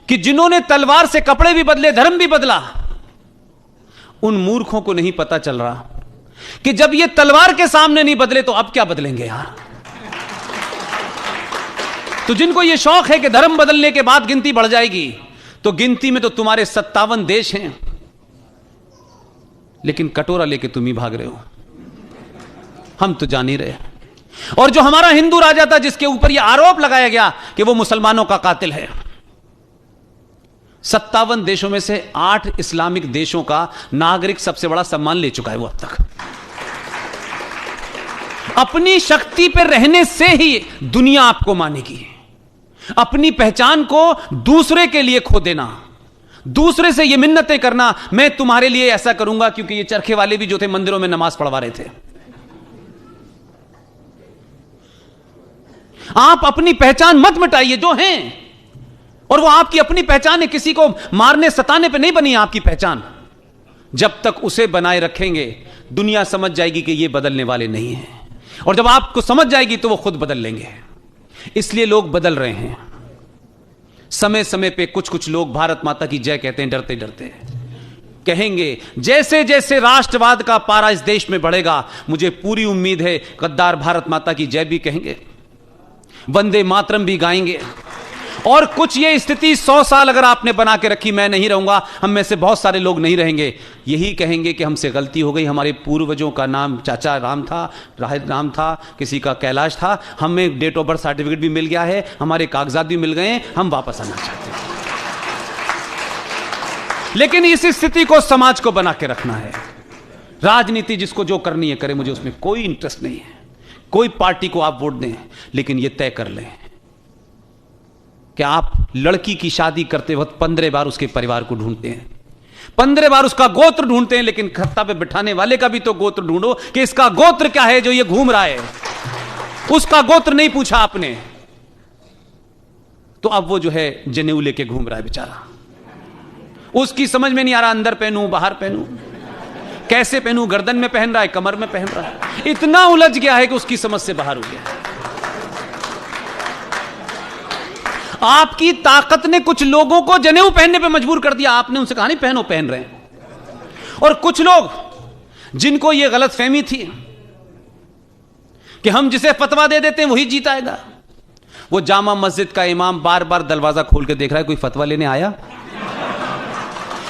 कि जिन्होंने तलवार से कपड़े भी बदले, धर्म भी बदला, उन मूर्खों को नहीं पता चल रहा कि जब ये तलवार के सामने नहीं बदले तो अब क्या बदलेंगे यार। तो जिनको ये शौक है कि धर्म बदलने के बाद गिनती बढ़ जाएगी, तो गिनती में तो तुम्हारे 57 देश हैं, लेकिन कटोरा लेके तुम ही भाग रहे हो, हम तो जान ही रहे। और जो हमारा हिंदू राजा था जिसके ऊपर यह आरोप लगाया गया कि वो मुसलमानों का कातिल है, 57 देशों में से 8 इस्लामिक देशों का नागरिक सबसे बड़ा सम्मान ले चुका है वो अब तक। अपनी शक्ति पर रहने से ही दुनिया आपको मानेगी। अपनी पहचान को दूसरे के लिए खो देना, दूसरे से ये मिन्नतें करना, मैं तुम्हारे लिए ऐसा करूंगा, क्योंकि ये चरखे वाले भी जो थे मंदिरों में नमाज पढ़वा रहे थे। आप अपनी पहचान मत मिटाइए जो हैं, और वो आपकी अपनी पहचान है, किसी को मारने सताने पे नहीं बनी है आपकी पहचान। जब तक उसे बनाए रखेंगे दुनिया समझ जाएगी कि ये बदलने वाले नहीं हैं, और जब आपको समझ जाएगी तो वो खुद बदल लेंगे। इसलिए लोग बदल रहे हैं। समय समय पे कुछ कुछ लोग भारत माता की जय कहते हैं, डरते डरते कहेंगे। जैसे जैसे राष्ट्रवाद का पारा इस देश में बढ़ेगा, मुझे पूरी उम्मीद है गद्दार भारत माता की जय भी कहेंगे, वंदे मातरम भी गाएंगे। और कुछ ये स्थिति 100 साल अगर आपने बना के रखी, मैं नहीं रहूंगा, हम में से बहुत सारे लोग नहीं रहेंगे, यही कहेंगे कि हमसे गलती हो गई, हमारे पूर्वजों का नाम चाचा राम था, राम था, किसी का कैलाश था, हमें डेट ऑफ बर्थ सर्टिफिकेट भी मिल गया है, हमारे कागजात भी मिल गए हैं, हम वापस आना चाहते हैं। लेकिन इस स्थिति को समाज को बना के रखना है। राजनीति जिसको जो करनी है करे, मुझे उसमें कोई इंटरेस्ट नहीं है। कोई पार्टी को आप वोट दें, लेकिन यह तय कर लें कि आप लड़की की शादी करते वक्त 15 बार उसके परिवार को ढूंढते हैं, 15 बार उसका गोत्र ढूंढते हैं, लेकिन खत्ता पे बिठाने वाले का भी तो गोत्र ढूंढो कि इसका गोत्र क्या है जो ये घूम रहा है। उसका गोत्र नहीं पूछा आपने, तो अब वो जो है जनेऊ लेके घूम रहा है बेचारा। उसकी समझ में नहीं आ रहा अंदर पहनूं बाहर पहनूं, कैसे पहनूं, गर्दन में पहन रहा है, कमर में पहन रहा है, इतना उलझ गया है कि उसकी समझ से बाहर हो गया। आपकी ताकत ने कुछ लोगों को जनेऊ पहनने पे मजबूर कर दिया, आपने उनसे कहा नहीं पहनो, पहन रहे हैं। और कुछ लोग जिनको यह गलतफहमी थी कि हम जिसे फतवा दे देते हैं वही जीत आएगा, वो जामा मस्जिद का इमाम बार बार दरवाजा खोल के देख रहा है कोई फतवा लेने आया,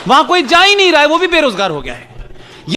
वहां कोई जा ही नहीं रहा है, वो भी बेरोजगार हो गया है।